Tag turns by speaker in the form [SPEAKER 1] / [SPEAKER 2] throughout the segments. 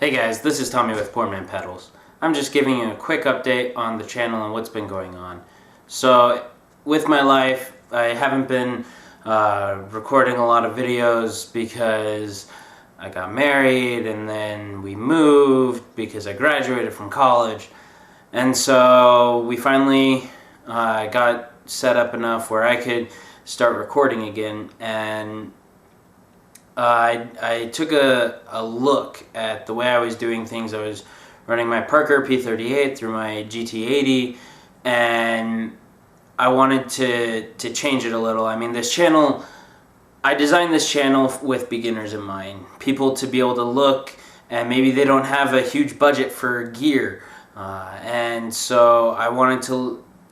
[SPEAKER 1] Hey guys, this is Tommy with Poor Man Pedals. I'm just giving you a quick update on the channel and what's been going on. So, with my life, I haven't been recording a lot of videos because I got married and then we moved because I graduated from college. And so we finally got set up enough where I could start recording again, and I took a look at the way I was doing things. I was running my Parker P38 through my GT80, and I wanted to change it a little. I mean, this channel, I designed this channel with beginners in mind. People to be able to look, and maybe they don't have a huge budget for gear. And so I wanted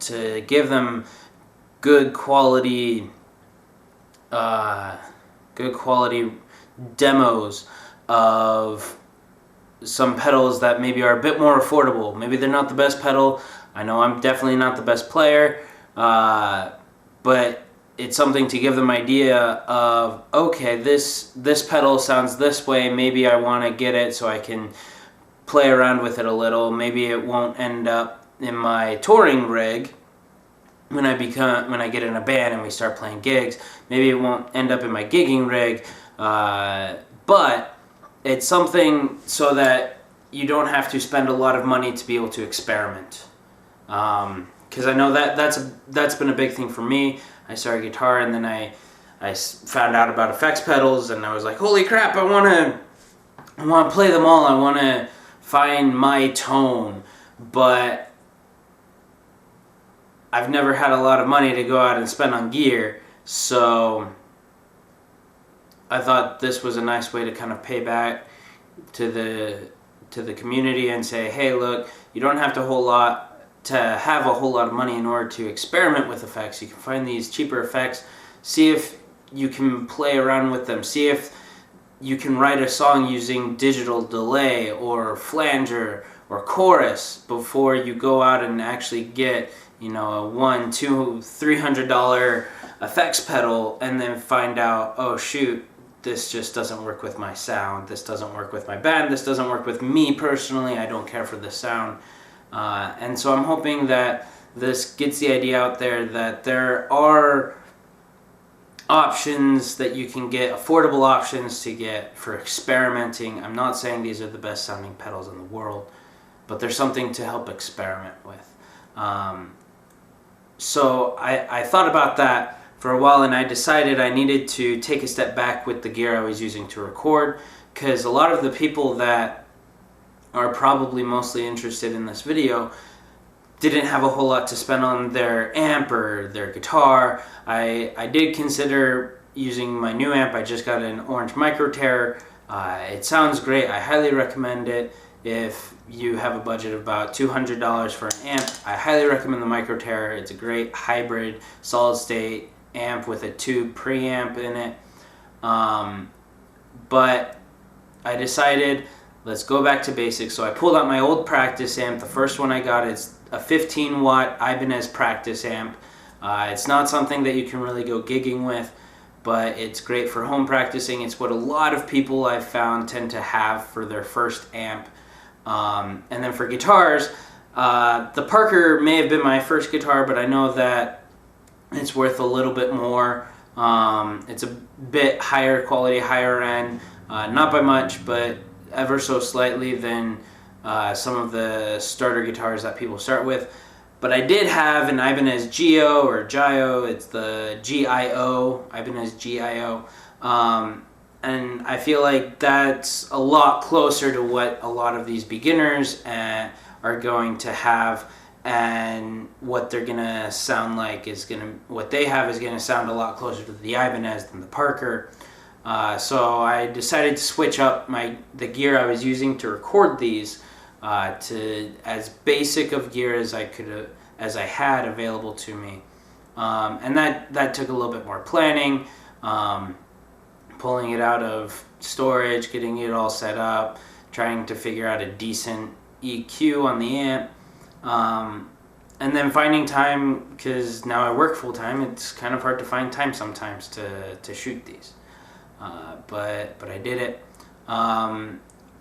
[SPEAKER 1] to give them good quality demos of some pedals that maybe are a bit more affordable. Maybe they're not the best pedal. I know I'm definitely not the best player, but it's something to give them an idea of, okay, this pedal sounds this way, maybe I want to get it so I can play around with it a little. Maybe it won't end up in my touring rig when I get in a band and we start playing gigs. Maybe it won't end up in my gigging rig, but it's something so that you don't have to spend a lot of money to be able to experiment. Because I know that's been a big thing for me. I started guitar and then I found out about effects pedals and I was like, holy crap, I want to play them all. I want to find my tone, but I've never had a lot of money to go out and spend on gear, so I thought this was a nice way to kind of pay back to the community and say, hey, look, you don't have to have a whole lot of money in order to experiment with effects. You can find these cheaper effects, see if you can play around with them, see if you can write a song using digital delay or flanger or chorus before you go out and actually get, you know, a $100, $200, $300 effects pedal and then find out, oh shoot, this just doesn't work with my sound, this doesn't work with my band, this doesn't work with me personally, I don't care for this sound. And so I'm hoping that this gets the idea out there that there are options that you can get, affordable options to get for experimenting. I'm not saying these are the best sounding pedals in the world, but there's something to help experiment with. So I thought about that for a while, and I decided I needed to take a step back with the gear I was using to record, because a lot of the people that are probably mostly interested in this video didn't have a whole lot to spend on their amp or their guitar. I did consider using my new amp. I just got an Orange Micro Terror. It sounds great. I highly recommend it. If you have a budget of about $200 for an amp, I highly recommend the Micro Terror. It's a great hybrid solid state amp with a tube preamp in it. But I decided, let's go back to basics. So I pulled out my old practice amp. The first one I got is a 15 watt Ibanez practice amp. It's not something that you can really go gigging with, but it's great for home practicing. It's what a lot of people I've found tend to have for their first amp. And then for guitars, the Parker may have been my first guitar, but I know that it's worth a little bit more. It's a bit higher quality, higher end, not by much, but ever so slightly than some of the starter guitars that people start with. But I did have an Ibanez Gio or Gio. It's the GIO, Ibanez GIO. And I feel like that's a lot closer to what a lot of these beginners are going to have, and what they're gonna sound like what they have is gonna sound a lot closer to the Ibanez than the Parker. So I decided to switch up the gear I was using to record these to as basic of gear as I had available to me, and that took a little bit more planning. Pulling it out of storage, getting it all set up, trying to figure out a decent EQ on the amp, and then finding time, because now I work full time. It's kind of hard to find time sometimes to shoot these, but I did it.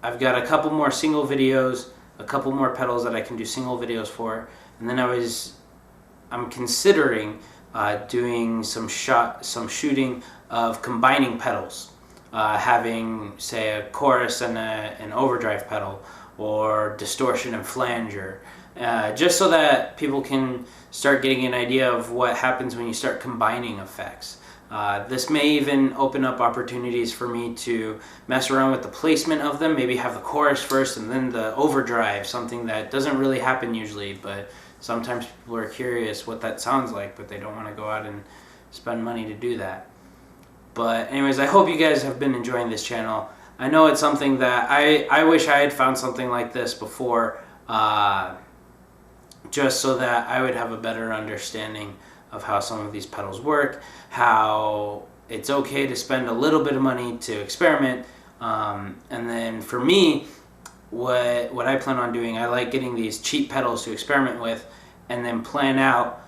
[SPEAKER 1] I've got a couple more single videos, a couple more pedals that I can do single videos for, and then I'm considering doing some shooting of combining pedals, having, say, a chorus and an overdrive pedal, or distortion and flanger, just so that people can start getting an idea of what happens when you start combining effects. This may even open up opportunities for me to mess around with the placement of them, maybe have the chorus first and then the overdrive, something that doesn't really happen usually, but sometimes people are curious what that sounds like, but they don't want to go out and spend money to do that. But anyways, I hope you guys have been enjoying this channel. I know it's something that I wish I had found something like this before, just so that I would have a better understanding of how some of these pedals work, how it's okay to spend a little bit of money to experiment, and then for me, what I plan on doing, I like getting these cheap pedals to experiment with, and then plan out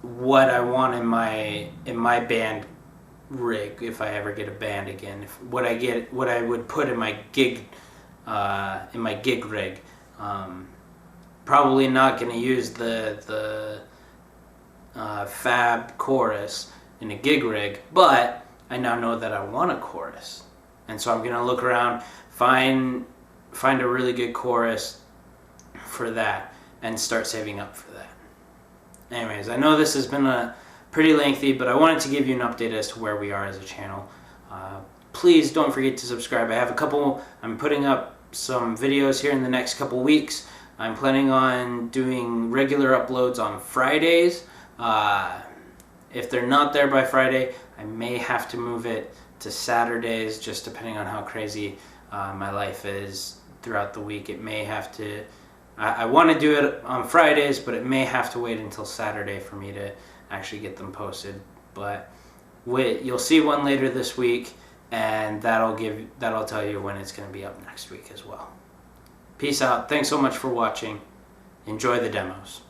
[SPEAKER 1] what I want in my band rig, if I ever get a band again, what I would put in my gig rig. Probably not going to use the Fab chorus in a gig rig, but I now know that I want a chorus, and so I'm going to look around, find a really good chorus for that, and start saving up for that. Anyways, I know this has been pretty lengthy, but I wanted to give you an update as to where we are as a channel. Please don't forget to subscribe. I'm putting up some videos here in the next couple weeks. I'm planning on doing regular uploads on Fridays. If they're not there by Friday, I may have to move it to Saturdays, just depending on how crazy my life is throughout the week. It may have to, I want to do it on Fridays, but it may have to wait until Saturday for me to actually get them posted. But you'll see one later this week, and that'll tell you when it's going to be up next week as well. Peace out. Thanks so much for watching. Enjoy the demos.